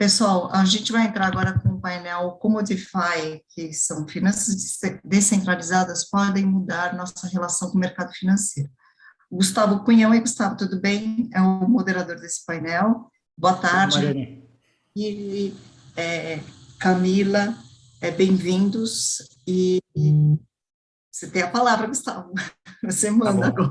Pessoal, a gente vai entrar agora com o painel como DeFi, que são finanças descentralizadas, podem mudar nossa relação com o mercado financeiro. O Gustavo Cunhão. E Gustavo, tudo bem? É o moderador desse painel. Boa Tudo, tarde, Mariane? e Camila, bem-vindos. E você tem a palavra, Gustavo. Você Tá manda bom. agora.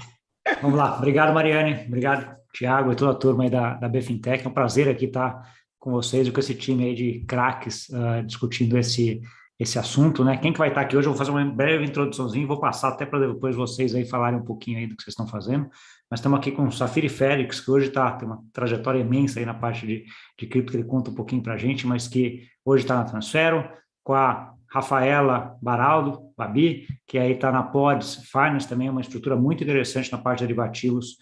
Vamos lá. Obrigado, Mariane. Obrigado, Tiago e toda a turma aí da BFintech. É um prazer aqui estar com vocês e com esse time aí de craques discutindo esse assunto, né? Quem que vai estar aqui hoje? Eu vou fazer uma breve introduçãozinha e vou passar até para depois vocês aí falarem um pouquinho aí do que vocês estão fazendo. Nós estamos aqui com o Safiri Félix, que hoje tem uma trajetória imensa aí na parte de cripto, que ele conta um pouquinho para a gente, mas que hoje está na Transfero, com a Rafaela Baraldo, Babi, que aí está na Pods Finance também, é uma estrutura muito interessante na parte de derivativos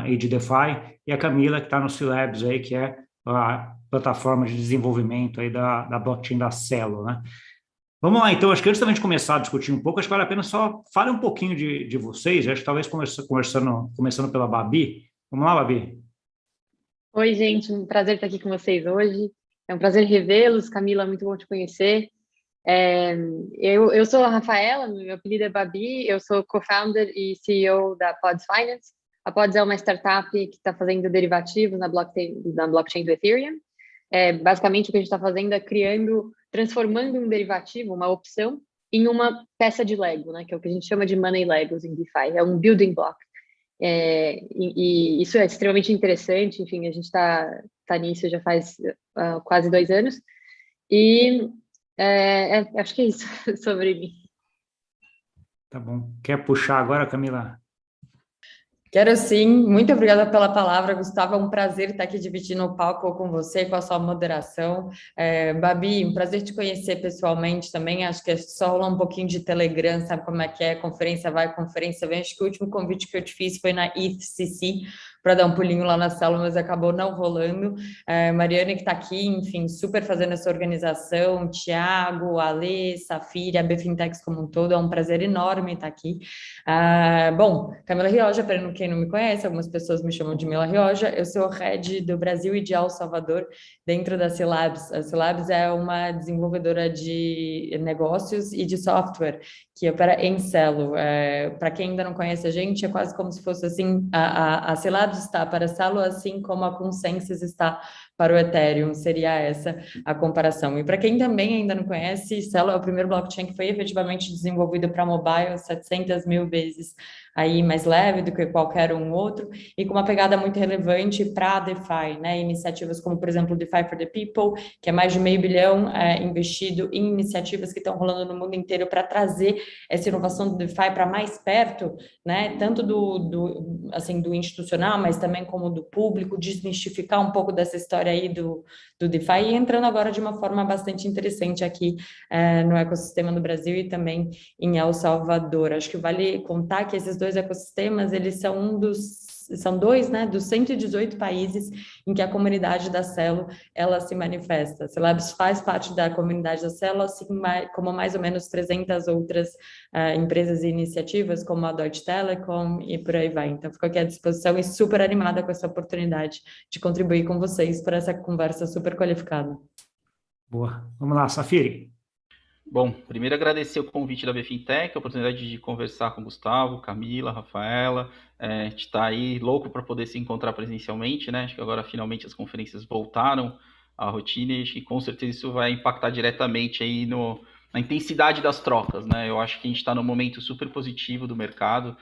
e de DeFi, e a Camila, que está no C-Labs aí, que é a plataforma de desenvolvimento aí da blockchain da Celo, né? Vamos lá, então, acho que antes da gente começar a discutir um pouco, acho que vale a pena só fale um pouquinho de vocês, acho que talvez começando pela Babi. Vamos lá, Babi? Oi, gente, um prazer estar aqui com vocês hoje. É um prazer revê-los. Camila, muito bom te conhecer. É, eu sou a Rafaela, meu apelido é Babi, eu sou co-founder e CEO da Pods Finance. A Pods é uma startup que está fazendo derivativos na blockchain do Ethereum. Basicamente, o que a gente está fazendo é transformando um derivativo, uma opção, em uma peça de Lego, né, que é o que a gente chama de Money Legos em DeFi, é um building block. E isso é extremamente interessante, enfim, a gente tá nisso já faz quase 2 anos, e acho que é isso sobre mim. Tá bom. Quer puxar agora, Camila? Quero sim, muito obrigada pela palavra, Gustavo. É um prazer estar aqui dividindo o palco com você, com a sua moderação. Babi, um prazer te conhecer pessoalmente também. Acho que é só rolar um pouquinho de Telegram, sabe como é que é? Conferência vai, conferência vem. Acho que o último convite que eu te fiz foi na ETHCC, para dar um pulinho lá na sala, mas acabou não rolando. Mariane, que está aqui, enfim, super fazendo essa organização, Tiago, Ale, Safira, a BFintex como um todo, é um prazer enorme estar aqui. Bom, Camila Rioja, para quem não me conhece, algumas pessoas me chamam de Mila Rioja, eu sou head do Brasil e de El Salvador, dentro da C-Labs. A C-Labs é uma desenvolvedora de negócios e de software, que opera em Celo. Para quem ainda não conhece a gente, é quase como se fosse assim, a C-Labs está para Celo, assim como a Consensus está para o Ethereum, seria essa a comparação. E para quem também ainda não conhece, Celo é o primeiro blockchain que foi efetivamente desenvolvido para mobile 700 mil vezes aí mais leve do que qualquer um outro, e com uma pegada muito relevante para a DeFi, né? Iniciativas como, por exemplo, o DeFi for the People, que é mais de meio bilhão investido em iniciativas que estão rolando no mundo inteiro para trazer essa inovação do DeFi para mais perto, né? Tanto assim, do institucional, mas também como do público, desmistificar um pouco dessa história aí do DeFi, e entrando agora de uma forma bastante interessante aqui no ecossistema do Brasil e também em El Salvador. Acho que vale contar que esses dois ecossistemas, eles são dois, né, dos 118 países em que a comunidade da Celo, ela se manifesta. A Celabs faz parte da comunidade da Celo, assim como mais ou menos 300 outras empresas e iniciativas, como a Deutsche Telekom e por aí vai. Então, fico aqui à disposição e super animada com essa oportunidade de contribuir com vocês para essa conversa super qualificada. Boa. Vamos lá, Safiri. Bom, primeiro agradecer o convite da BFintech, a oportunidade de conversar com o Gustavo, Camila, Rafaela. A gente está aí louco para poder se encontrar presencialmente, né? Acho que agora finalmente as conferências voltaram à rotina e acho que com certeza isso vai impactar diretamente aí na intensidade das trocas, né? Eu acho que a gente está num momento super positivo do mercado.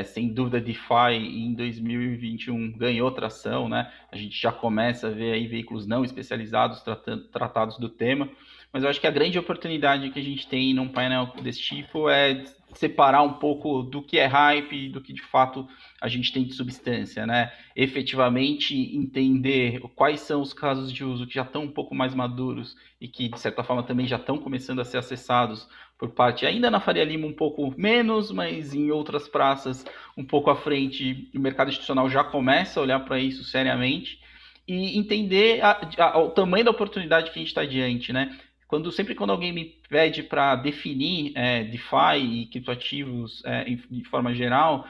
Sem dúvida, DeFi em 2021 ganhou tração, né? A gente já começa a ver aí veículos não especializados tratados do tema. Mas eu acho que a grande oportunidade que a gente tem num painel desse tipo é separar um pouco do que é hype e do que de fato a gente tem de substância, né? Efetivamente entender quais são os casos de uso que já estão um pouco mais maduros e que, de certa forma, também já estão começando a ser acessados por parte, ainda na Faria Lima um pouco menos, mas em outras praças um pouco à frente, o mercado institucional já começa a olhar para isso seriamente e entender o tamanho da oportunidade que a gente está diante, né? Sempre quando alguém me pede para definir DeFi e criptoativos de forma geral,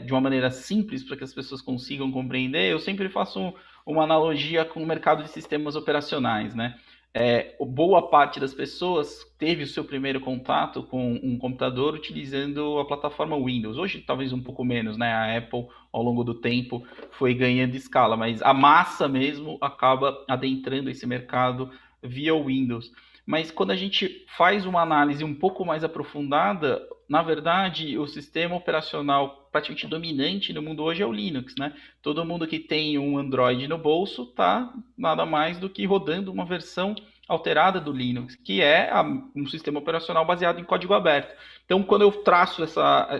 de uma maneira simples para que as pessoas consigam compreender, eu sempre faço uma analogia com o mercado de sistemas operacionais, né? Boa parte das pessoas teve o seu primeiro contato com um computador utilizando a plataforma Windows. Hoje, talvez um pouco menos, né? A Apple, ao longo do tempo, foi ganhando escala, mas a massa mesmo acaba adentrando esse mercado via Windows. Mas quando a gente faz uma análise um pouco mais aprofundada, na verdade, o sistema operacional praticamente dominante no mundo hoje é o Linux, né? Todo mundo que tem um Android no bolso está nada mais do que rodando uma versão alterada do Linux, que é um sistema operacional baseado em código aberto. Então, quando eu traço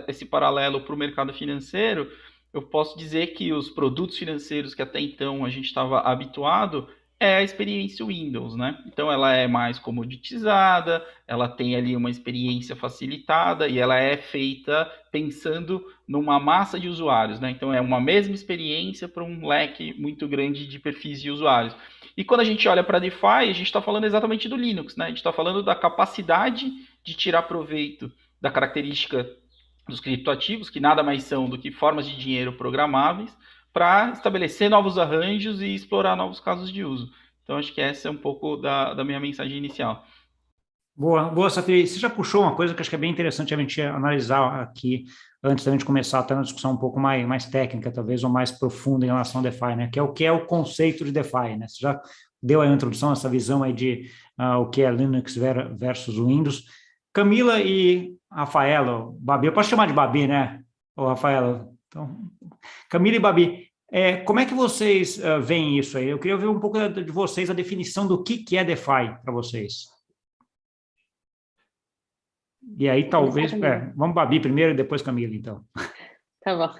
esse paralelo para o mercado financeiro, eu posso dizer que os produtos financeiros que até então a gente estava habituado é a experiência Windows, né? Então ela é mais comoditizada, ela tem ali uma experiência facilitada e ela é feita pensando numa massa de usuários, né? Então é uma mesma experiência para um leque muito grande de perfis de usuários. E quando a gente olha para a DeFi, a gente está falando exatamente do Linux, né? A gente está falando da capacidade de tirar proveito da característica dos criptoativos, que nada mais são do que formas de dinheiro programáveis, para estabelecer novos arranjos e explorar novos casos de uso. Então, acho que essa é um pouco da minha mensagem inicial. Boa, Safiri. Você já puxou uma coisa que acho que é bem interessante a gente analisar aqui, antes da gente começar até uma discussão um pouco mais técnica, talvez, ou mais profunda em relação ao DeFi, né? Que é o conceito de DeFi, né? Você já deu a introdução, essa visão aí de o que é Linux versus Windows. Camila e Rafaela, Babi, eu posso chamar de Babi, né? Ou Rafaela? Então, Camila e Babi, como é que vocês veem isso aí? Eu queria ver um pouco de vocês, a definição do que é DeFi para vocês. E aí, talvez... vamos Babi primeiro e depois Camila, então. Tá bom.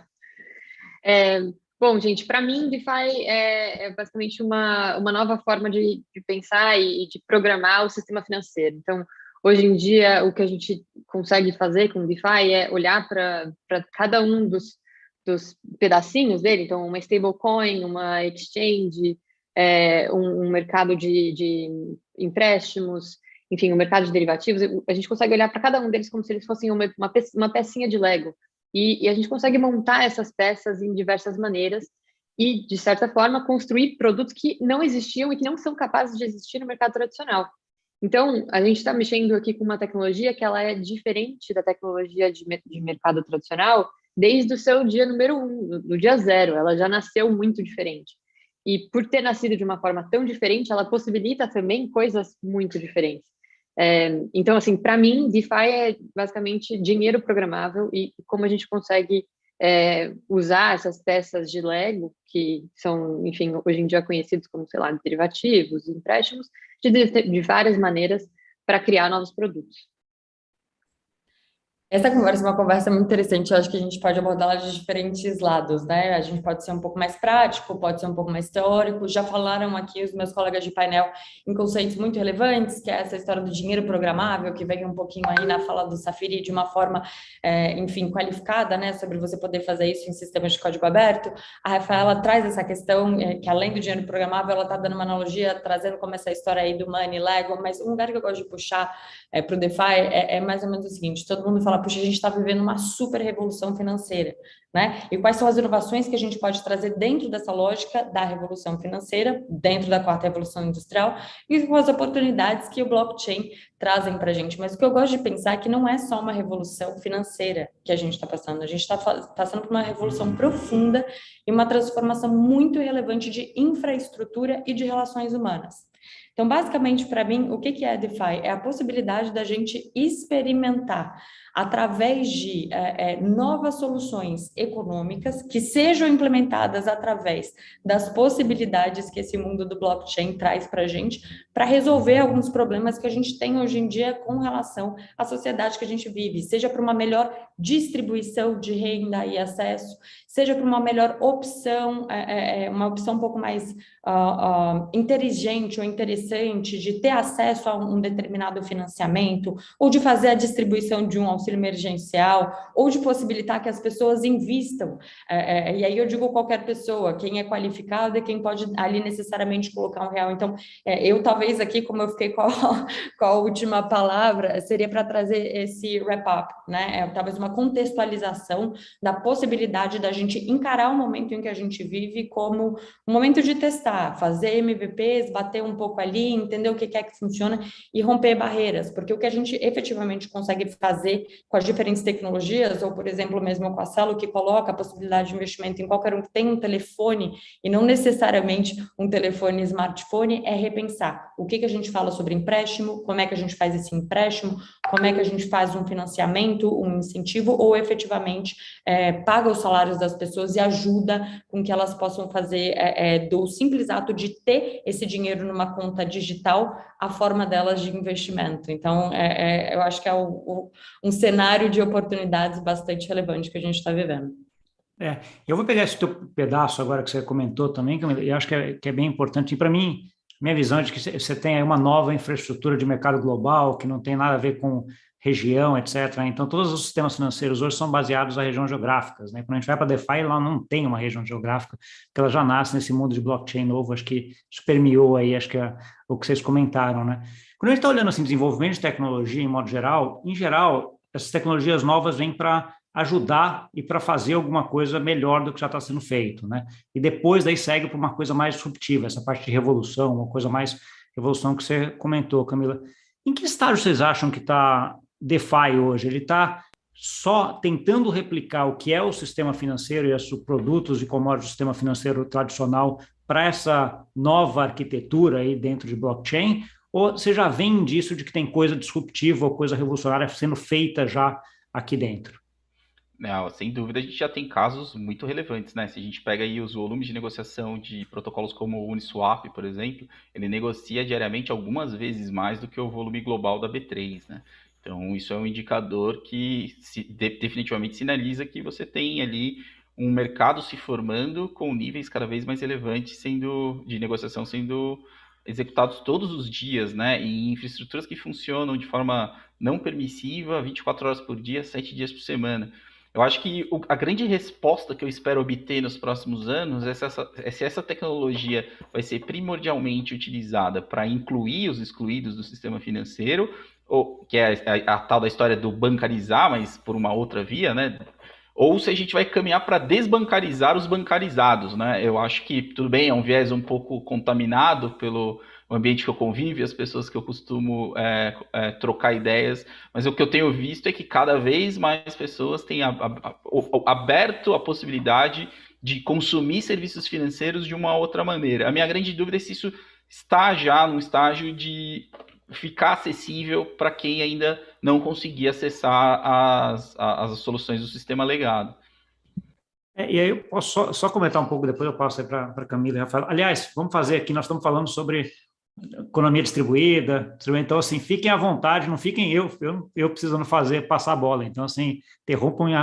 Bom, gente, para mim, DeFi é basicamente uma nova forma de pensar e de programar o sistema financeiro. Então, hoje em dia, o que a gente consegue fazer com o DeFi é olhar para cada um dos pedacinhos dele, então uma stablecoin, uma exchange, um mercado de empréstimos, enfim, um mercado de derivativos, a gente consegue olhar para cada um deles como se eles fossem uma pecinha de Lego, e a gente consegue montar essas peças em diversas maneiras e, de certa forma, construir produtos que não existiam e que não são capazes de existir no mercado tradicional. Então, a gente está mexendo aqui com uma tecnologia que ela é diferente da tecnologia de mercado tradicional, desde o seu dia número 1, do dia 0, ela já nasceu muito diferente. E por ter nascido de uma forma tão diferente, ela possibilita também coisas muito diferentes. Então, assim, para mim, DeFi é basicamente dinheiro programável e como a gente consegue usar essas peças de Lego, que são, enfim, hoje em dia conhecidos como, sei lá, derivativos, empréstimos, de várias maneiras para criar novos produtos. Essa conversa é uma conversa muito interessante, eu acho que a gente pode abordá-la de diferentes lados, né? A gente pode ser um pouco mais prático, pode ser um pouco mais teórico. Já falaram aqui os meus colegas de painel em conceitos muito relevantes, que é essa história do dinheiro programável, que vem um pouquinho aí na fala do Safiri de uma forma, enfim, qualificada, né? Sobre você poder fazer isso em sistemas de código aberto. A Rafaela traz essa questão, que além do dinheiro programável, ela está dando uma analogia, trazendo como essa história aí do Money, Lego, mas um lugar que eu gosto de puxar para o DeFi é mais ou menos o seguinte, todo mundo fala, puxa, a gente está vivendo uma super revolução financeira, né? E quais são as inovações que a gente pode trazer dentro dessa lógica da revolução financeira, dentro da quarta revolução industrial, e com as oportunidades que o blockchain trazem para a gente. Mas o que eu gosto de pensar é que não é só uma revolução financeira que a gente está passando, a gente está passando por uma revolução profunda e uma transformação muito relevante de infraestrutura e de relações humanas. Então, basicamente, para mim, o que é a DeFi? É a possibilidade da gente experimentar através de novas soluções econômicas que sejam implementadas através das possibilidades que esse mundo do blockchain traz para a gente, para resolver alguns problemas que a gente tem hoje em dia com relação à sociedade que a gente vive, seja para uma melhor distribuição de renda e acesso, seja para uma melhor opção, uma opção um pouco mais inteligente ou interessante interessante de ter acesso a um determinado financiamento, ou de fazer a distribuição de um auxílio emergencial, ou de possibilitar que as pessoas invistam. E aí eu digo qualquer pessoa, quem é qualificado e quem pode ali necessariamente colocar R$1. Então, eu talvez aqui, como eu fiquei com a última palavra, seria para trazer esse wrap-up, né? Talvez uma contextualização da possibilidade da gente encarar o momento em que a gente vive como um momento de testar, fazer MVPs, bater um pouco ali, entender o que é que funciona e romper barreiras, porque o que a gente efetivamente consegue fazer com as diferentes tecnologias, ou por exemplo mesmo com a Cielo, que coloca a possibilidade de investimento em qualquer um que tem um telefone, e não necessariamente um telefone smartphone, é repensar o que a gente fala sobre empréstimo, como é que a gente faz esse empréstimo, como é que a gente faz um financiamento, um incentivo, ou efetivamente paga os salários das pessoas e ajuda com que elas possam fazer do simples ato de ter esse dinheiro numa conta digital a forma delas de investimento. Então, eu acho que é um cenário de oportunidades bastante relevante que a gente está vivendo. Eu vou pegar esse teu pedaço agora que você comentou também, que eu acho que é bem importante. E para mim, minha visão é de que você tem aí uma nova infraestrutura de mercado global, que não tem nada a ver com região, etc. Então, todos os sistemas financeiros hoje são baseados em regiões geográficas, né? Quando a gente vai para a DeFi, ela não tem uma região geográfica, porque ela já nasce nesse mundo de blockchain novo, acho que isso permeou aí, acho que é o que vocês comentaram, né? Quando a gente está olhando assim, desenvolvimento de tecnologia em modo geral, em geral, essas tecnologias novas vêm para ajudar e para fazer alguma coisa melhor do que já está sendo feito, né? E depois daí segue para uma coisa mais disruptiva, essa parte de revolução, uma coisa mais revolução que você comentou, Camila. Em que estágio vocês acham que está DeFi hoje? Ele está só tentando replicar o que é o sistema financeiro e os produtos e commodities do sistema financeiro tradicional para essa nova arquitetura aí dentro de blockchain? Ou você já vem disso de que tem coisa disruptiva ou coisa revolucionária sendo feita já aqui dentro? Não, sem dúvida a gente já tem casos muito relevantes, né? Se a gente pega aí os volumes de negociação de protocolos como o Uniswap, por exemplo, ele negocia diariamente algumas vezes mais do que o volume global da B3, né? Então isso é um indicador que definitivamente sinaliza que você tem ali um mercado se formando com níveis cada vez mais relevantes de negociação sendo executados todos os dias, né? E infraestruturas que funcionam de forma não permissiva, 24 horas por dia, 7 dias por semana. Eu acho que a grande resposta que eu espero obter nos próximos anos é se essa tecnologia vai ser primordialmente utilizada para incluir os excluídos do sistema financeiro, ou, que é a tal da história do bancarizar, mas por uma outra via, né? Ou se a gente vai caminhar para desbancarizar os bancarizados, né? Eu acho que, tudo bem, é um viés um pouco contaminado pelo ambiente que eu convivo, as pessoas que eu costumo trocar ideias, mas o que eu tenho visto é que cada vez mais pessoas têm aberto a possibilidade de consumir serviços financeiros de uma outra maneira. A minha grande dúvida é se isso está já no estágio de ficar acessível para quem ainda não conseguir acessar as soluções do sistema legado. E aí eu posso só comentar um pouco, depois eu passo aí para a Camila e Rafael. Aliás, vamos fazer aqui, nós estamos falando sobre economia distribuída, então assim, fiquem à vontade, não fiquem eu precisando passar a bola, então assim, interrompam e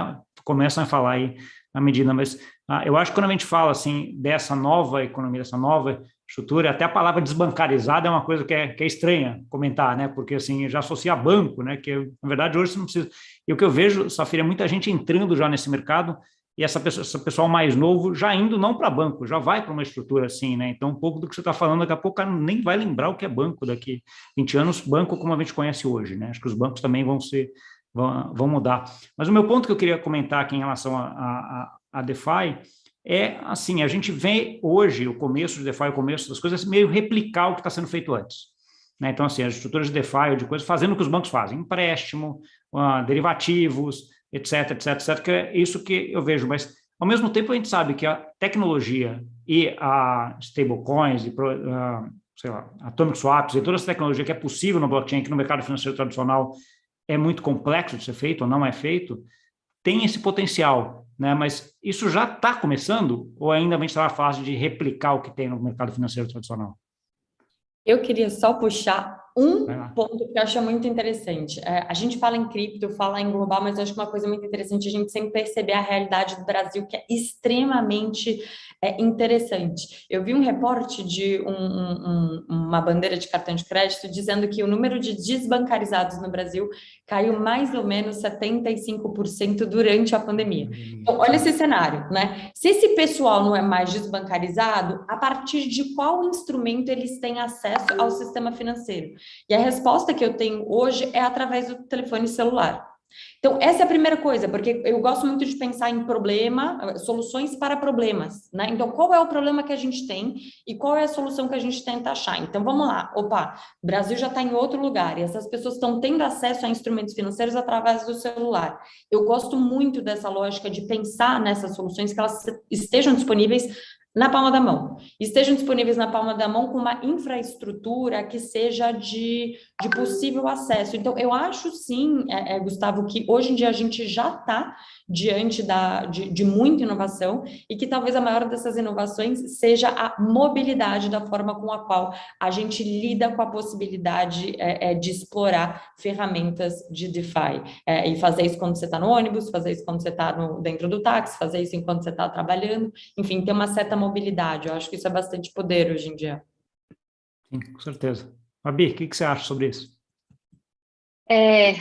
começam a falar aí à medida, mas eu acho que quando a gente fala assim, dessa nova economia, dessa nova estrutura, até a palavra desbancarizada é uma coisa que é estranha comentar, né, porque assim, já associa a banco, né, que na verdade hoje você não precisa, e o que eu vejo, Safira, é muita gente entrando já nesse mercado, e esse pessoal mais novo já indo não para banco, já vai para uma estrutura assim, né? Então, um pouco do que você está falando, daqui a pouco o cara nem vai lembrar o que é banco daqui 20 anos, banco como a gente conhece hoje, né? Acho que os bancos também vão mudar. Mas o meu ponto que eu queria comentar aqui em relação a DeFi é, assim, a gente vê hoje o começo de DeFi, o começo das coisas, meio replicar o que está sendo feito antes. Né? Então, assim, as estruturas de DeFi ou de coisas fazendo o que os bancos fazem, empréstimo, derivativos, etc, que é isso que eu vejo, mas ao mesmo tempo a gente sabe que a tecnologia e a stablecoins e sei lá, atomic swaps e toda essa tecnologia que é possível no blockchain, que no mercado financeiro tradicional é muito complexo de ser feito ou não é feito, tem esse potencial, né? Mas isso já está começando ou ainda a gente está na fase de replicar o que tem no mercado financeiro tradicional? Eu queria só puxar Vai um lá. ponto que eu acho muito interessante. A gente fala em cripto, fala em global, mas eu acho que uma coisa muito interessante é a gente sempre perceber a realidade do Brasil, que é extremamente interessante. Eu vi um reporte de uma bandeira de cartão de crédito dizendo que o número de desbancarizados no Brasil caiu mais ou menos 75% durante a pandemia. Então, olha esse cenário, né? Se esse pessoal não é mais desbancarizado, a partir de qual instrumento eles têm acesso ao sistema financeiro? E a resposta que eu tenho hoje é através do telefone celular. Então, essa é a primeira coisa, porque eu gosto muito de pensar em soluções para problemas, né? Então, qual é o problema que a gente tem e qual é a solução que a gente tenta achar? Então, vamos lá. Opa, o Brasil já está em outro lugar e essas pessoas estão tendo acesso a instrumentos financeiros através do celular. Eu gosto muito dessa lógica de pensar nessas soluções que elas estejam disponíveis na palma da mão. Estejam disponíveis na palma da mão com uma infraestrutura que seja de possível acesso. Então, eu acho sim, Gustavo, que hoje em dia a gente já está diante de muita inovação e que talvez a maior dessas inovações seja a mobilidade da forma com a qual a gente lida com a possibilidade de explorar ferramentas de DeFi. E fazer isso quando você está no ônibus, fazer isso quando você está dentro do táxi, fazer isso enquanto você está trabalhando, enfim, ter uma certa mobilidade. Eu acho que isso é bastante poder hoje em dia. Sim, com certeza. Fabi, o que você acha sobre isso?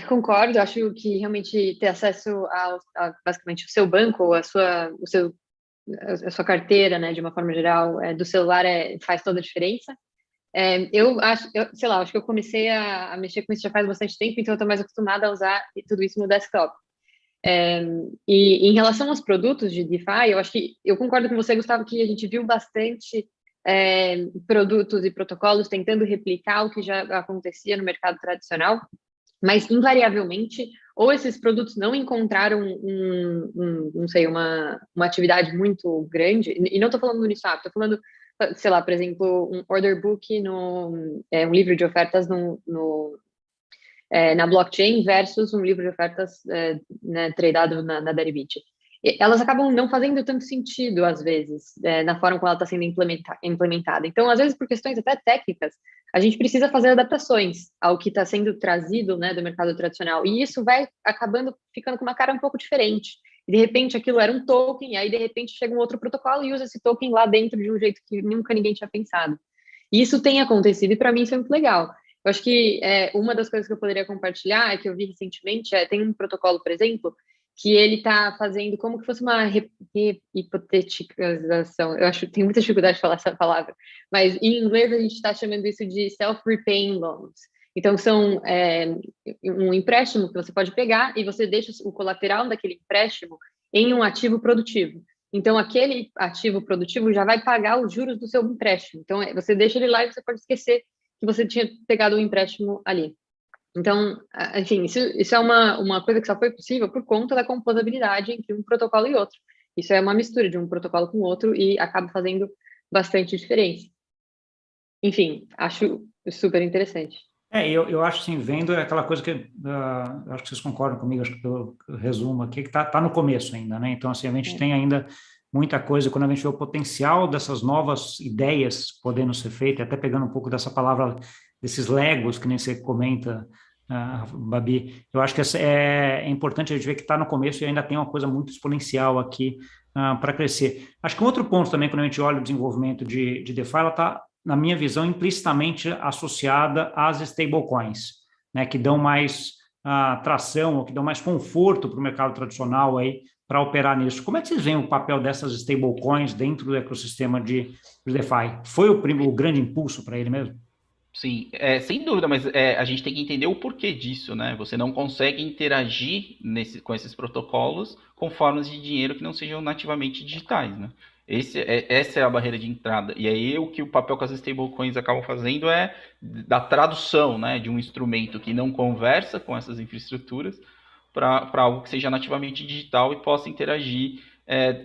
Concordo, acho que realmente ter acesso basicamente o seu banco, ou a sua carteira, né, de uma forma geral, do celular faz toda a diferença. Acho que eu comecei a mexer com isso já faz bastante tempo, então eu estou mais acostumada a usar tudo isso no desktop. E em relação aos produtos de DeFi, eu acho que eu concordo com você, Gustavo, que a gente viu bastante produtos e protocolos tentando replicar o que já acontecia no mercado tradicional, mas invariavelmente, ou esses produtos não encontraram não sei, uma atividade muito grande, e não estou falando do Uniswap, estou falando, sei lá, por exemplo, um order book um livro de ofertas na blockchain versus um livro de ofertas né, tradado na Deribit. Elas acabam não fazendo tanto sentido, às vezes, na forma como ela está sendo implementada. Então, às vezes, por questões até técnicas, a gente precisa fazer adaptações ao que está sendo trazido, né, do mercado tradicional. E isso vai acabando ficando com uma cara um pouco diferente. E, de repente, aquilo era um token, e aí, de repente, chega um outro protocolo e usa esse token lá dentro de um jeito que nunca ninguém tinha pensado. E isso tem acontecido, e para mim isso é muito legal. Eu acho que uma das coisas que eu poderia compartilhar é que eu vi recentemente, tem um protocolo, por exemplo, que ele está fazendo como que fosse uma hipotetização. Eu acho que tenho muita dificuldade de falar essa palavra, mas em inglês a gente está chamando isso de self-repaying loans. Então, são um empréstimo que você pode pegar e você deixa o colateral daquele empréstimo em um ativo produtivo. Então, aquele ativo produtivo já vai pagar os juros do seu empréstimo. Então, você deixa ele lá e você pode esquecer que você tinha pegado o empréstimo ali. Então, enfim, isso é uma coisa que só foi possível por conta da composabilidade entre um protocolo e outro. Isso é uma mistura de um protocolo com o outro e acaba fazendo bastante diferença. Enfim, acho super interessante. Eu acho assim, vendo é aquela coisa que acho que vocês concordam comigo, acho que pelo resumo aqui, que tá no começo ainda, né? Então, assim, a gente tem ainda muita coisa, quando a gente vê o potencial dessas novas ideias podendo ser feitas, até pegando um pouco dessa palavra, desses legos, que nem você comenta, Babi, eu acho que é importante a gente ver que está no começo e ainda tem uma coisa muito exponencial aqui para crescer. Acho que um outro ponto também, quando a gente olha o desenvolvimento de DeFi, ela está, na minha visão, implicitamente associada às stablecoins, né, que dão mais tração, ou que dão mais conforto para o mercado tradicional aí para operar nisso. Como é que vocês veem o papel dessas stablecoins dentro do ecossistema de DeFi? Foi o grande impulso para ele mesmo? Sim, sem dúvida, mas a gente tem que entender o porquê disso, né? Você não consegue interagir com esses protocolos com formas de dinheiro que não sejam nativamente digitais, né? Essa é a barreira de entrada. E aí o que o papel que as stablecoins acabam fazendo é da tradução, né, de um instrumento que não conversa com essas infraestruturas para algo que seja nativamente digital e possa interagir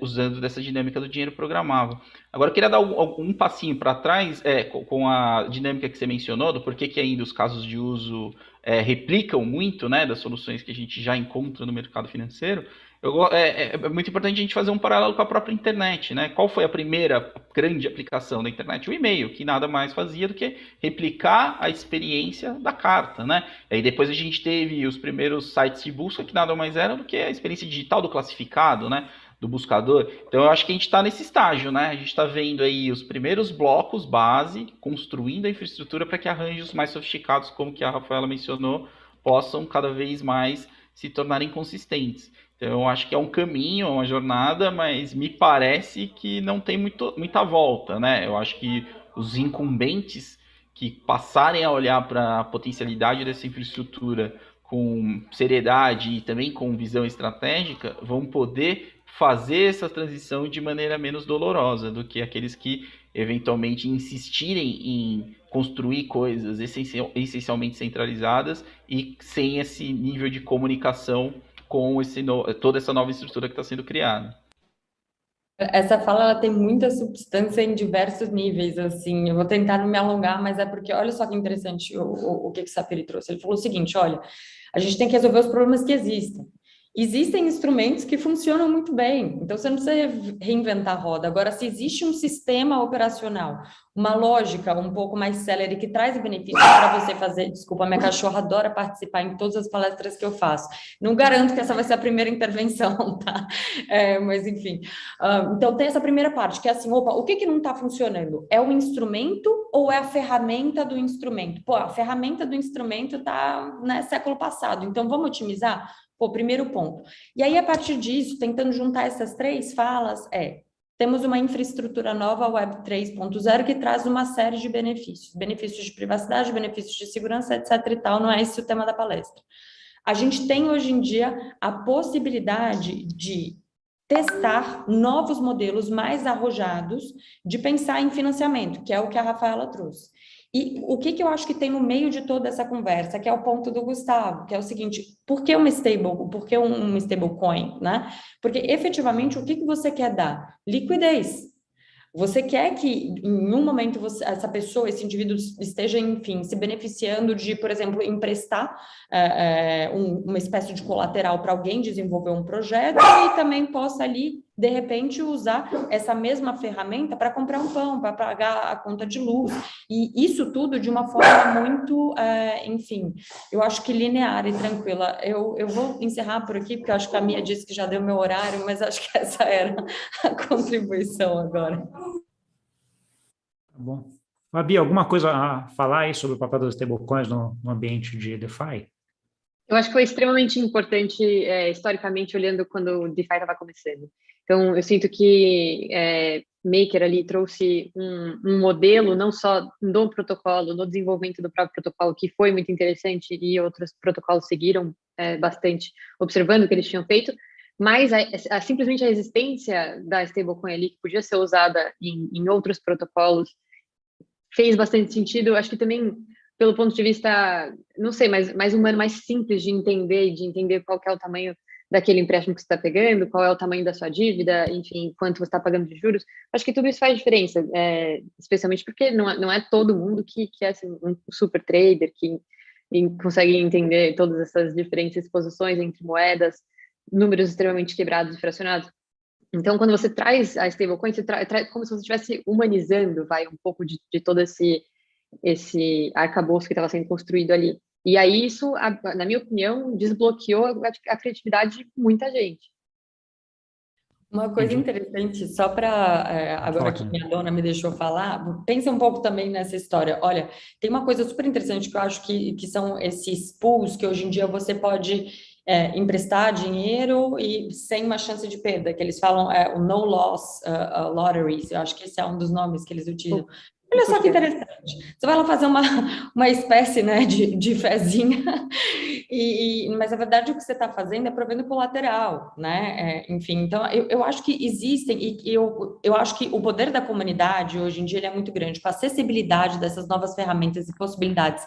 usando dessa dinâmica do dinheiro programável. Agora, eu queria dar um passinho para trás com a dinâmica que você mencionou, do porquê que ainda os casos de uso replicam muito, né, das soluções que a gente já encontra no mercado financeiro. É muito importante a gente fazer um paralelo com a própria internet, né? Qual foi a primeira grande aplicação da internet? O e-mail, que nada mais fazia do que replicar a experiência da carta, né? E aí depois a gente teve os primeiros sites de busca, que nada mais eram do que a experiência digital do classificado, né? Do buscador. Então eu acho que a gente está nesse estágio, né? A gente está vendo aí os primeiros blocos base, construindo a infraestrutura para que arranjos mais sofisticados, como que a Rafaela mencionou, possam cada vez mais se tornarem consistentes. Então, eu acho que é um caminho, é uma jornada, mas me parece que não tem muita volta, né? Eu acho que os incumbentes que passarem a olhar para a potencialidade dessa infraestrutura com seriedade e também com visão estratégica vão poder fazer essa transição de maneira menos dolorosa do que aqueles que eventualmente insistirem em construir coisas essencialmente centralizadas e sem esse nível de comunicação com toda essa nova estrutura que está sendo criada. Essa fala ela tem muita substância em diversos níveis, assim, eu vou tentar não me alongar, mas é porque, olha só que interessante o que o Sapiri trouxe. Ele falou o seguinte, olha, a gente tem que resolver os problemas que existem. Existem instrumentos que funcionam muito bem, então você não precisa reinventar a roda. Agora, se existe um sistema operacional, uma lógica um pouco mais célere que traz benefícios para você fazer, desculpa, minha cachorra adora participar em todas as palestras que eu faço. Não garanto que essa vai ser a primeira intervenção, tá? Mas, enfim. Então, tem essa primeira parte, que é assim, opa, o que não está funcionando? É o instrumento ou é a ferramenta do instrumento? Pô, a ferramenta do instrumento está, né, século passado, então vamos otimizar? Pô, primeiro ponto. E aí, a partir disso, tentando juntar essas três falas, temos uma infraestrutura nova, Web 3.0, que traz uma série de benefícios. Benefícios de privacidade, benefícios de segurança, etc. e tal, não é esse o tema da palestra. A gente tem, hoje em dia, a possibilidade de testar novos modelos mais arrojados de pensar em financiamento, que é o que a Rafaela trouxe. E o que eu acho que tem no meio de toda essa conversa, que é o ponto do Gustavo, que é o seguinte, por que uma stablecoin, né? Porque, efetivamente, o que você quer dar? Liquidez. Você quer que, em um momento, essa pessoa, esse indivíduo esteja, enfim, se beneficiando de, por exemplo, emprestar uma espécie de colateral para alguém desenvolver um projeto e também possa ali, de repente, usar essa mesma ferramenta para comprar um pão, para pagar a conta de luz. E isso tudo de uma forma muito, enfim, eu acho que linear e tranquila. Eu vou encerrar por aqui, porque eu acho que a Mia disse que já deu meu horário, mas acho que essa era a contribuição agora. Tá bom. Fabi, alguma coisa a falar aí sobre o papel das stablecoins no ambiente de DeFi? Eu acho que foi extremamente importante, historicamente, olhando quando o DeFi estava começando. Então, eu sinto que Maker ali trouxe um modelo, não só do protocolo, no desenvolvimento do próprio protocolo, que foi muito interessante, e outros protocolos seguiram bastante, observando o que eles tinham feito, mas simplesmente a existência da stablecoin ali, que podia ser usada em outros protocolos, fez bastante sentido. Acho que também, pelo ponto de vista, não sei, mais humano, mais simples de entender qual que é o tamanho daquele empréstimo que você está pegando, qual é o tamanho da sua dívida, enfim, quanto você está pagando de juros. Acho que tudo isso faz diferença, especialmente porque não é todo mundo que é assim, um super trader, que consegue entender todas essas diferentes exposições entre moedas, números extremamente quebrados e fracionados. Então, quando você traz a stablecoin, você traz como se você estivesse humanizando, um pouco de todo esse arcabouço que estava sendo construído ali. E aí isso, na minha opinião, desbloqueou a criatividade de muita gente. Uma coisa interessante, só para agora que minha dona me deixou falar, pensa um pouco também nessa história. Olha, tem uma coisa super interessante que eu acho que são esses pools que hoje em dia você pode emprestar dinheiro e sem uma chance de perda, que eles falam o no loss lotteries, eu acho que esse é um dos nomes que eles utilizam. Olha só que interessante. Você vai lá fazer uma espécie, né, de fezinha, mas a verdade o que você está fazendo é provendo colateral, né? Enfim, então eu acho que existem, e eu acho que o poder da comunidade hoje em dia ele é muito grande, com a acessibilidade dessas novas ferramentas e possibilidades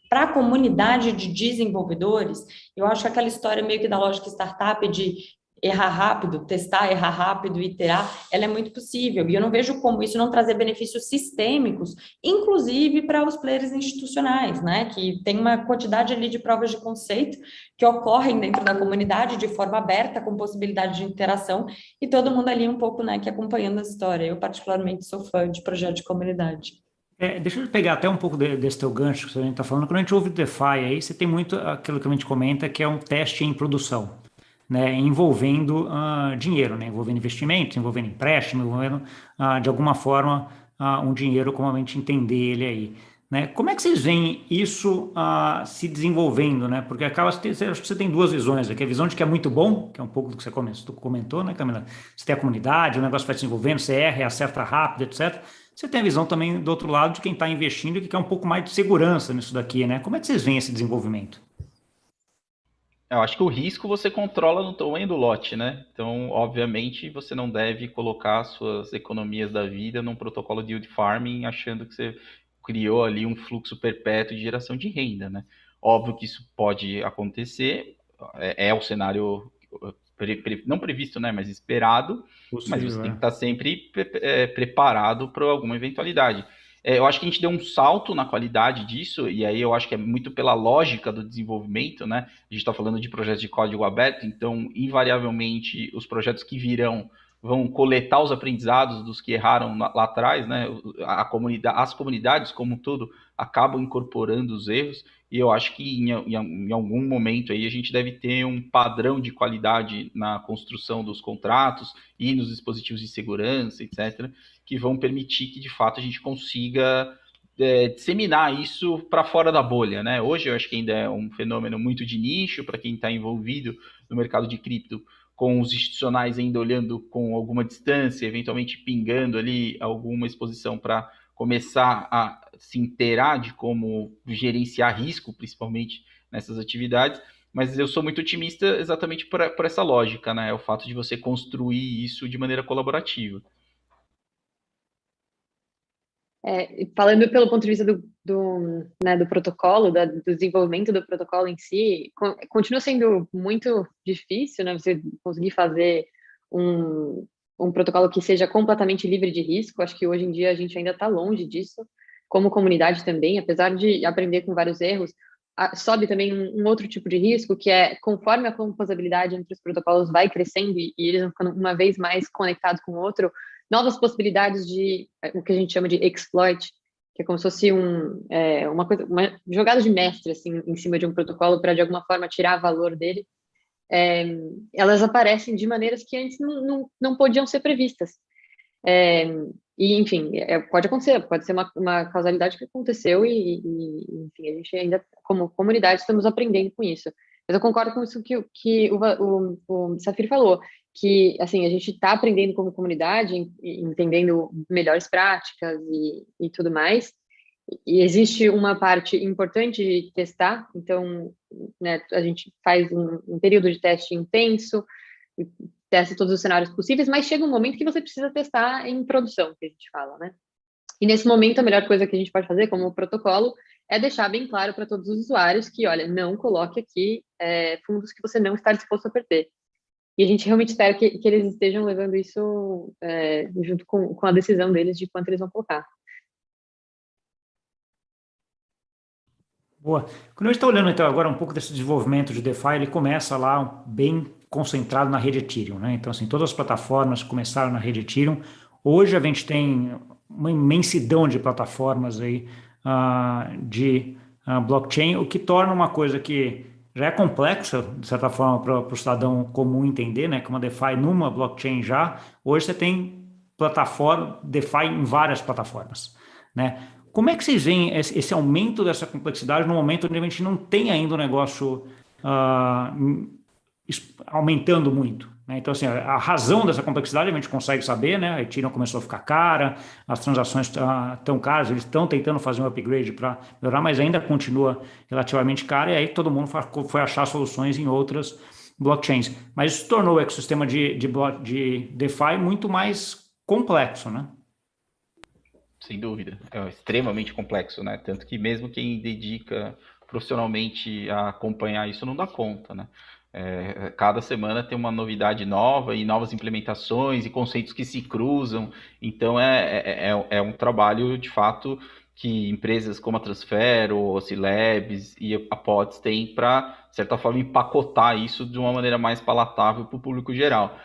para a comunidade de desenvolvedores. Eu acho que aquela história meio que da lógica startup de errar rápido, testar, errar rápido, iterar, ela é muito possível. E eu não vejo como isso não trazer benefícios sistêmicos, inclusive para os players institucionais, né? Que tem uma quantidade ali de provas de conceito que ocorrem dentro da comunidade de forma aberta, com possibilidade de interação, e todo mundo ali um pouco, né, que acompanhando a história. Eu, particularmente, sou fã de projeto de comunidade. Deixa eu pegar até um pouco desse teu gancho que a gente está falando. Quando a gente ouve DeFi aí, você tem muito aquilo que a gente comenta, que é um teste em produção, né, envolvendo dinheiro, né, envolvendo investimentos, envolvendo empréstimo, envolvendo, de alguma forma, um dinheiro, como a gente entender ele aí. Né? Como é que vocês veem isso se desenvolvendo? Né? Porque acho que você tem duas visões aqui. A visão de que é muito bom, que é um pouco do que você comentou, né, Camila? Você tem a comunidade, o negócio vai se desenvolvendo, você erra, acerta rápido, etc. Você tem a visão também do outro lado de quem está investindo e que quer um pouco mais de segurança nisso daqui, né? Como é que vocês veem esse desenvolvimento? Eu acho que o risco você controla no tamanho do lote, né? Então, obviamente, você não deve colocar suas economias da vida num protocolo de yield farming achando que você criou ali um fluxo perpétuo de geração de renda, né? Óbvio que isso pode acontecer, é o cenário não previsto, né? Mas esperado, mas você Possível, tem que é. estar sempre preparado para alguma eventualidade. Eu acho que a gente deu um salto na qualidade disso, e aí eu acho que é muito pela lógica do desenvolvimento, né? A gente está falando de projetos de código aberto, então, invariavelmente, os projetos que virão vão coletar os aprendizados dos que erraram lá atrás, né? As comunidades, como um todo, acabam incorporando os erros, e eu acho que em algum momento aí a gente deve ter um padrão de qualidade na construção dos contratos e nos dispositivos de segurança, etc., que vão permitir que, de fato, a gente consiga disseminar isso para fora da bolha, né? Hoje eu acho que ainda é um fenômeno muito de nicho para quem está envolvido no mercado de cripto, com os institucionais ainda olhando com alguma distância, eventualmente pingando ali alguma exposição para começar a se inteirar de como gerenciar risco, principalmente nessas atividades. Mas eu sou muito otimista exatamente por essa lógica, né? O fato de você construir isso de maneira colaborativa. Falando pelo ponto de vista né, do protocolo, do desenvolvimento do protocolo em si, continua sendo muito difícil, né, você conseguir fazer um protocolo que seja completamente livre de risco. Acho que hoje em dia a gente ainda está longe disso, como comunidade também, apesar de aprender com vários erros, sobe também um outro tipo de risco, que é conforme a composabilidade entre os protocolos vai crescendo e eles vão ficando uma vez mais conectados com o outro, novas possibilidades de o que a gente chama de exploit, que é como se fosse uma jogada de mestre assim, em cima de um protocolo para, de alguma forma, tirar valor dele, elas aparecem de maneiras que antes não podiam ser previstas. E, enfim, pode acontecer, pode ser uma causalidade que aconteceu enfim, a gente ainda, como comunidade, estamos aprendendo com isso. Mas eu concordo com isso que o Safir falou, que, assim, a gente está aprendendo como comunidade, entendendo melhores práticas e tudo mais, e existe uma parte importante de testar, então, né, a gente faz um período de teste intenso, testa todos os cenários possíveis, mas chega um momento que você precisa testar em produção, que a gente fala, né? E nesse momento, a melhor coisa que a gente pode fazer como protocolo é deixar bem claro para todos os usuários que, olha, não coloque aqui fundos que você não está disposto a perder. E a gente realmente espera que eles estejam levando isso junto com a decisão deles de quanto eles vão colocar. Boa. Quando a gente está olhando então agora um pouco desse desenvolvimento de DeFi, ele começa lá bem concentrado na rede Ethereum, né? Então, assim, todas as plataformas começaram na rede Ethereum. Hoje a gente tem uma imensidão de plataformas aí de blockchain, o que torna uma coisa que já é complexa, de certa forma, para o cidadão comum entender, né? Que uma DeFi numa blockchain já, hoje você tem plataforma DeFi em várias plataformas, né? Como é que vocês veem esse aumento dessa complexidade no momento onde a gente não tem ainda o negócio aumentando muito? Né? Então, assim, a razão dessa complexidade a gente consegue saber, né? A Ethereum começou a ficar cara, as transações estão caras, eles estão tentando fazer um upgrade para melhorar, mas ainda continua relativamente cara, e aí todo mundo foi achar soluções em outras blockchains. Mas isso tornou o ecossistema de DeFi muito mais complexo, né? Sem dúvida. É extremamente complexo, né? Tanto que mesmo quem dedica profissionalmente a acompanhar isso não dá conta, né? Cada semana tem uma novidade nova e novas implementações e conceitos que se cruzam. Então, é um trabalho, de fato, que empresas como a Transfero, a Ocilabs e a Pods têm para, de certa forma, empacotar isso de uma maneira mais palatável para o público geral.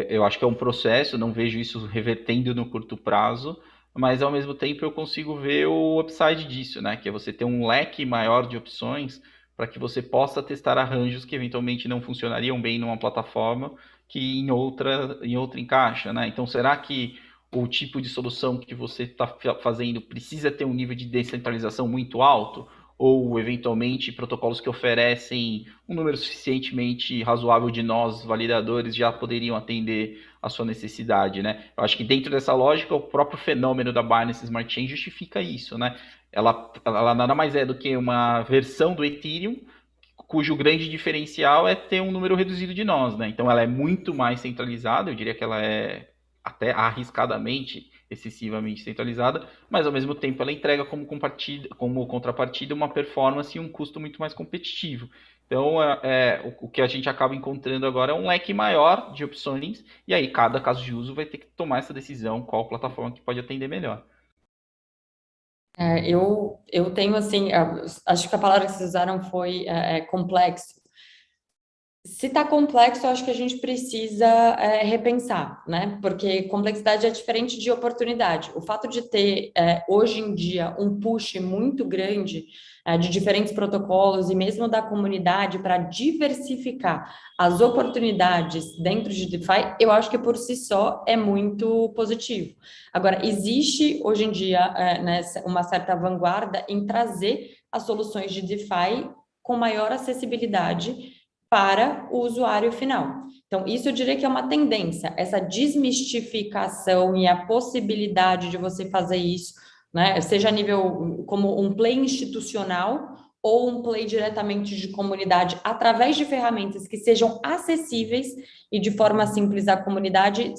Eu acho que é um processo, não vejo isso revertendo no curto prazo, mas ao mesmo tempo eu consigo ver o upside disso, né? Que é você ter um leque maior de opções para que você possa testar arranjos que eventualmente não funcionariam bem numa plataforma que em outra encaixa, né? Então, será que o tipo de solução que você está fazendo precisa ter um nível de descentralização muito alto? Ou, eventualmente, protocolos que oferecem um número suficientemente razoável de nós, validadores, já poderiam atender a sua necessidade, né? Eu acho que dentro dessa lógica, o próprio fenômeno da Binance Smart Chain justifica isso, né? Ela nada mais é do que uma versão do Ethereum, cujo grande diferencial é ter um número reduzido de nós, né? Então ela é muito mais centralizada, eu diria que ela é até arriscadamente excessivamente centralizada, mas ao mesmo tempo ela entrega como contrapartida uma performance e um custo muito mais competitivo. Então, o que a gente acaba encontrando agora é um leque maior de opções, e aí cada caso de uso vai ter que tomar essa decisão, qual plataforma que pode atender melhor. Eu tenho, assim, acho que a palavra que vocês usaram foi complexo. Se está complexo, eu acho que a gente precisa repensar, né? Porque complexidade é diferente de oportunidade. O fato de ter, hoje em dia, um push muito grande de diferentes protocolos e mesmo da comunidade para diversificar as oportunidades dentro de DeFi, eu acho que por si só é muito positivo. Agora, existe hoje em dia uma certa vanguarda em trazer as soluções de DeFi com maior acessibilidade para o usuário final. Então, isso eu diria que é uma tendência, essa desmistificação e a possibilidade de você fazer isso, né, seja a nível como um play institucional ou um play diretamente de comunidade, através de ferramentas que sejam acessíveis e de forma simples à comunidade,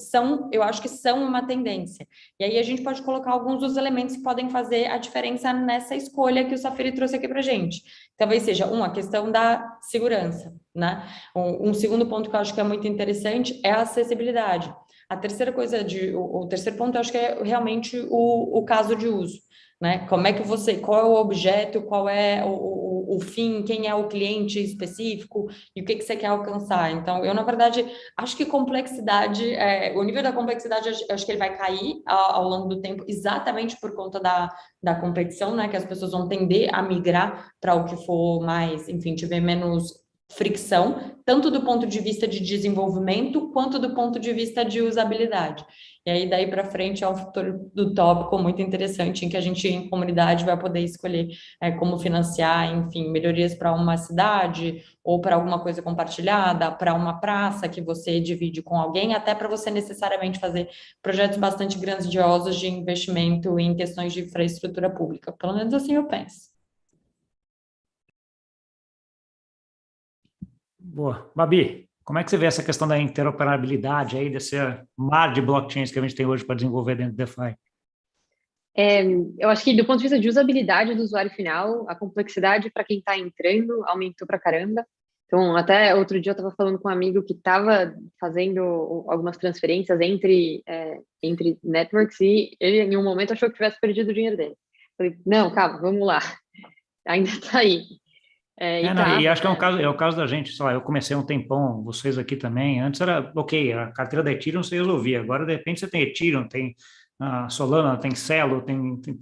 eu acho que são uma tendência. E aí a gente pode colocar alguns dos elementos que podem fazer a diferença nessa escolha que o Safiri trouxe aqui para a gente. Talvez seja a questão da segurança, né? Um segundo ponto que eu acho que é muito interessante é a acessibilidade. A terceira coisa, o terceiro ponto, eu acho que é realmente o caso de uso, né? Como é que qual é o objeto, qual é o fim, quem é o cliente específico e o que você quer alcançar. Então, eu, na verdade, acho que complexidade, o nível da complexidade, eu acho que ele vai cair ao longo do tempo, exatamente por conta da competição, né? Que as pessoas vão tender a migrar para o que for mais, enfim, tiver menos fricção, tanto do ponto de vista de desenvolvimento, quanto do ponto de vista de usabilidade. E aí, daí para frente, é um futuro do tópico muito interessante, em que a gente, em comunidade, vai poder escolher como financiar, enfim, melhorias para uma cidade, ou para alguma coisa compartilhada, para uma praça que você divide com alguém, até para você necessariamente fazer projetos bastante grandiosos de investimento em questões de infraestrutura pública. Pelo menos assim eu penso. Boa. Babi, como é que você vê essa questão da interoperabilidade aí, desse mar de blockchains que a gente tem hoje para desenvolver dentro do DeFi? Eu acho que do ponto de vista de usabilidade do usuário final, a complexidade para quem está entrando aumentou para caramba. Então, até outro dia eu estava falando com um amigo que estava fazendo algumas transferências entre networks e ele, em um momento, achou que tivesse perdido o dinheiro dele. Falei, não, calma, vamos lá. Ainda está aí. E acho que é o caso da gente, sei lá, eu comecei um tempão, vocês aqui também, antes era, ok, a carteira da Ethereum você resolvia, agora de repente você tem Ethereum, tem Solana, tem Celo,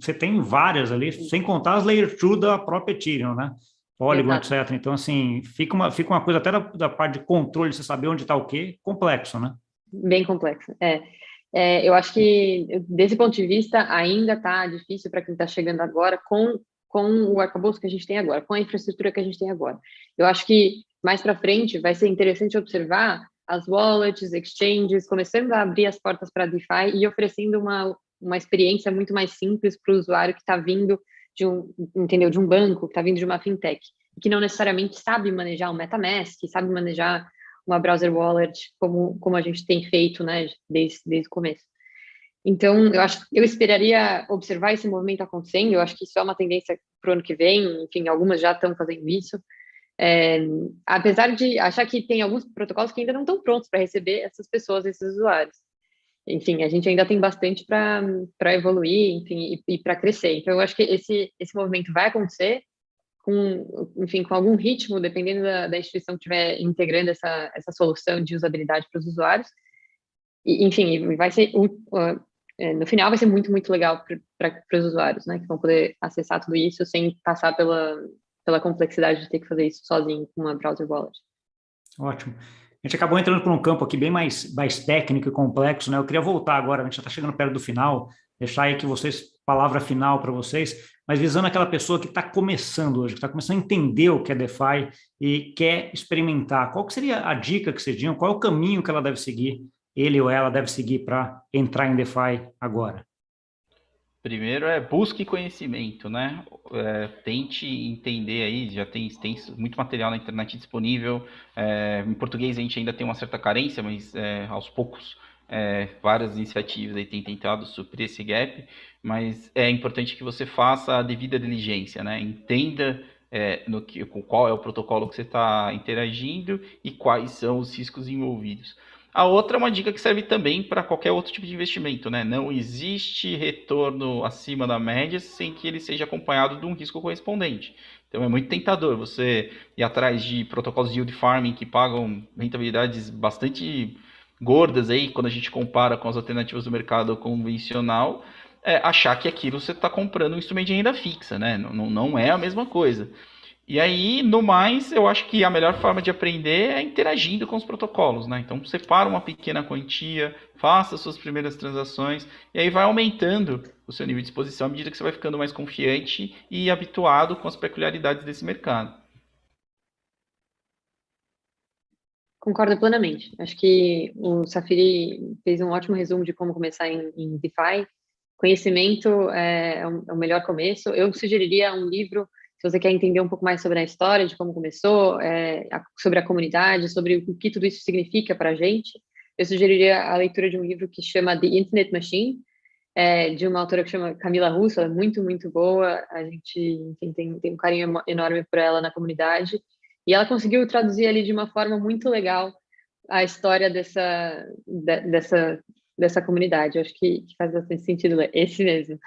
você tem várias ali, sem contar as Layer 2 da própria Ethereum, né? Polygon, etc. Então, assim, fica uma coisa até da parte de controle, você saber onde está o quê, complexo, né? Bem complexo, eu acho que, desse ponto de vista, ainda está difícil para quem está chegando agora com o arcabouço que a gente tem agora, com a infraestrutura que a gente tem agora. Eu acho que, mais para frente, vai ser interessante observar as wallets, exchanges, começando a abrir as portas para a DeFi e oferecendo uma experiência muito mais simples para o usuário que está vindo de um banco, que está vindo de uma fintech, que não necessariamente sabe manejar um MetaMask, sabe manejar uma browser wallet, como a gente tem feito, né, desde o começo. Então, eu esperaria observar esse movimento acontecendo, eu acho que isso é uma tendência para o ano que vem, enfim, algumas já estão fazendo isso, Apesar de achar que tem alguns protocolos que ainda não estão prontos para receber essas pessoas, esses usuários. Enfim, a gente ainda tem bastante para evoluir, enfim, e para crescer. Então, eu acho que esse movimento vai acontecer enfim, com algum ritmo, dependendo da instituição que estiver integrando essa solução de usabilidade para os usuários. E, enfim, vai ser no final vai ser muito, muito legal para os usuários, né, que vão poder acessar tudo isso sem passar pela complexidade de ter que fazer isso sozinho com uma browser wallet. Ótimo. A gente acabou entrando por um campo aqui bem mais técnico e complexo, né? Eu queria voltar agora, a gente já está chegando perto do final, deixar aí que vocês, palavra final para vocês, mas visando aquela pessoa que está começando hoje, que está começando a entender o que é DeFi e quer experimentar. Qual que seria a dica que vocês diriam? Qual é o caminho que ela deve seguir, ele ou ela deve seguir para entrar em DeFi agora? Primeiro busque conhecimento, né? Tente entender aí, já tem muito material na internet disponível. Em português a gente ainda tem uma certa carência, mas aos poucos várias iniciativas aí têm tentado suprir esse gap. Mas é importante que você faça a devida diligência, né? Entenda qual é o protocolo que você está interagindo e quais são os riscos envolvidos. A outra é uma dica que serve também para qualquer outro tipo de investimento, né? Não existe retorno acima da média sem que ele seja acompanhado de um risco correspondente. Então é muito tentador você ir atrás de protocolos de yield farming que pagam rentabilidades bastante gordas aí quando a gente compara com as alternativas do mercado convencional, achar que aquilo você está comprando um instrumento de renda fixa, né? Não é a mesma coisa. E aí, no mais, eu acho que a melhor forma de aprender é interagindo com os protocolos, né? Então, separa uma pequena quantia, faça suas primeiras transações, e aí vai aumentando o seu nível de exposição à medida que você vai ficando mais confiante e habituado com as peculiaridades desse mercado. Concordo plenamente. Acho que o Safiri fez um ótimo resumo de como começar em DeFi. Conhecimento é o melhor começo. Eu sugeriria um livro, se você quer entender um pouco mais sobre a história, de como começou, sobre a comunidade, sobre o que tudo isso significa para a gente. Eu sugeriria a leitura de um livro que chama The Internet Machine, de uma autora que chama Camila Russo. Ela é muito, muito boa. A gente, enfim, tem um carinho enorme por ela na comunidade. E ela conseguiu traduzir ali de uma forma muito legal a história dessa comunidade. Eu acho que faz bastante sentido ler. Esse mesmo.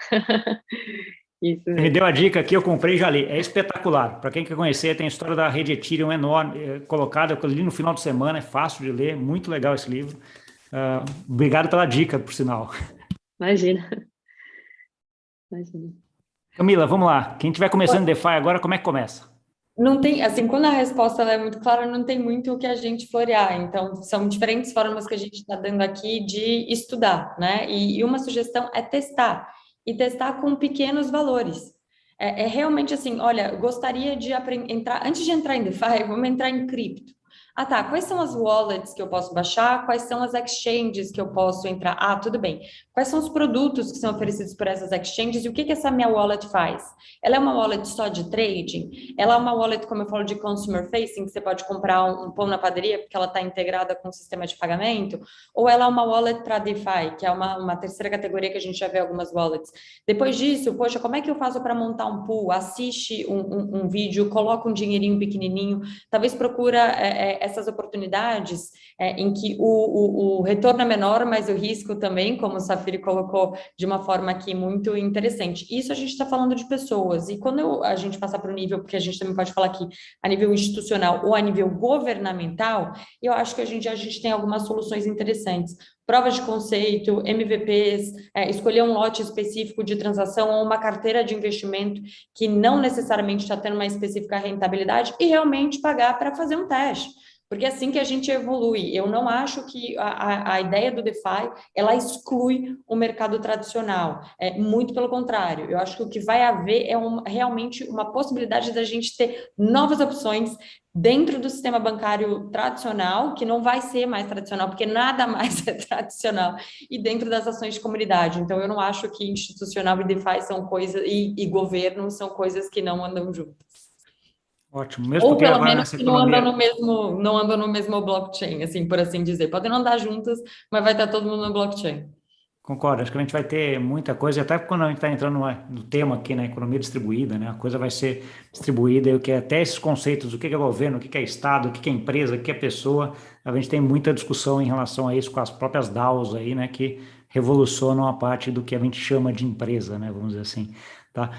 Isso mesmo. Você me deu a dica aqui, eu comprei e já li. É espetacular. Para quem quer conhecer, tem a história da rede Ethereum enorme, colocada, eu li no final de semana, é fácil de ler, muito legal esse livro. Obrigado pela dica, por sinal. Imagina. Camila, vamos lá. Quem estiver começando DeFi agora, como é que começa? Não tem, assim, quando a resposta ela é muito clara, não tem muito o que a gente florear. Então, são diferentes formas que a gente está dando aqui de estudar, né? E uma sugestão é testar. E testar com pequenos valores. É realmente assim, olha, gostaria de entrar, antes de entrar em DeFi, vamos entrar em cripto. Ah, tá, quais são as wallets que eu posso baixar? Quais são as exchanges que eu posso entrar? Ah, tudo bem. Quais são os produtos que são oferecidos por essas exchanges e o que essa minha wallet faz? Ela é uma wallet só de trading? Ela é uma wallet, como eu falo, de consumer facing, que você pode comprar um pão na padaria porque ela está integrada com o sistema de pagamento? Ou ela é uma wallet para DeFi, que é uma terceira categoria que a gente já vê algumas wallets? Depois disso, poxa, como é que eu faço para montar um pool? Assiste um vídeo, coloca um dinheirinho pequenininho, talvez procura essas oportunidades em que o retorno é menor, mas o risco também, como o Safiri colocou de uma forma aqui muito interessante. Isso a gente está falando de pessoas, e quando a gente passar para o nível, porque a gente também pode falar aqui a nível institucional ou a nível governamental, eu acho que a gente tem algumas soluções interessantes. Provas de conceito, MVPs, escolher um lote específico de transação ou uma carteira de investimento que não necessariamente está tendo uma específica rentabilidade e realmente pagar para fazer um teste. Porque é assim que a gente evolui. Eu não acho que a ideia do DeFi, ela exclui o mercado tradicional. Muito pelo contrário. Eu acho que o que vai haver é realmente uma possibilidade da gente ter novas opções dentro do sistema bancário tradicional, que não vai ser mais tradicional, porque nada mais é tradicional, e dentro das ações de comunidade. Então, eu não acho que institucional e DeFi são coisas, e governo são coisas que não andam juntas. Ótimo. Mesmo ou porque pelo agora menos que não andam no mesmo blockchain, assim, por assim dizer. Podem não andar juntas, mas vai estar todo mundo no blockchain. Concordo, acho que a gente vai ter muita coisa, e até quando a gente está entrando no tema aqui, na economia distribuída, né? A coisa vai ser distribuída, e o que é até esses conceitos, o que é governo, o que é Estado, o que é empresa, o que é pessoa, a gente tem muita discussão em relação a isso com as próprias DAOs aí, né? Que revolucionam a parte do que a gente chama de empresa, né? Vamos dizer assim, tá?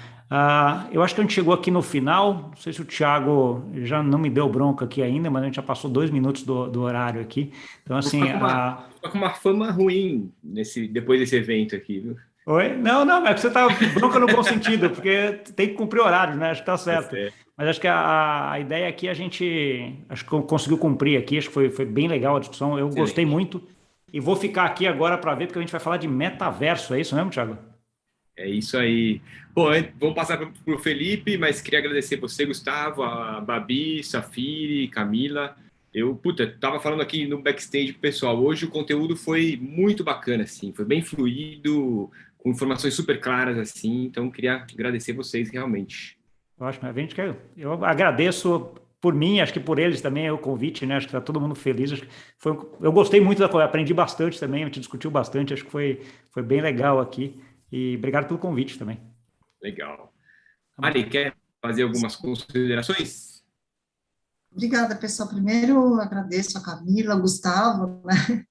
Eu acho que a gente chegou aqui no final, não sei se o Thiago já não me deu bronca aqui ainda, mas a gente já passou 2 minutos do horário aqui, então assim, Vou ficar com uma fama ruim depois desse evento aqui, viu? Oi? Não, não, é que você tá bronca no bom sentido, porque tem que cumprir horário, né? Acho que tá certo. É. Mas acho que a ideia aqui a gente acho que conseguiu cumprir aqui, acho que foi bem legal a discussão. Eu gostei muito e vou ficar aqui agora para ver, porque a gente vai falar de metaverso, é isso mesmo, Thiago? É isso aí. Bom, vamos passar para o Felipe, mas queria agradecer você, Gustavo, a Babi, Safiri, Camila. Tava falando aqui no backstage pro pessoal. Hoje o conteúdo foi muito bacana, assim, foi bem fluido, com informações super claras, assim. Então, queria agradecer vocês realmente. Ótimo, eu agradeço por mim, acho que por eles também é o convite, né? Acho que está todo mundo feliz. Acho que eu gostei muito da coisa, aprendi bastante também, a gente discutiu bastante, acho que foi bem legal aqui. E obrigado pelo convite também. Legal. Mari, quer fazer algumas considerações? Obrigada, pessoal. Primeiro, agradeço a Camila, o Gustavo, né,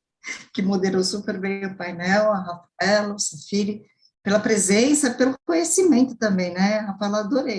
que moderou super bem o painel, a Rafaela, o Safiri, pela presença, pelo conhecimento também, né? Rafaela, adorei.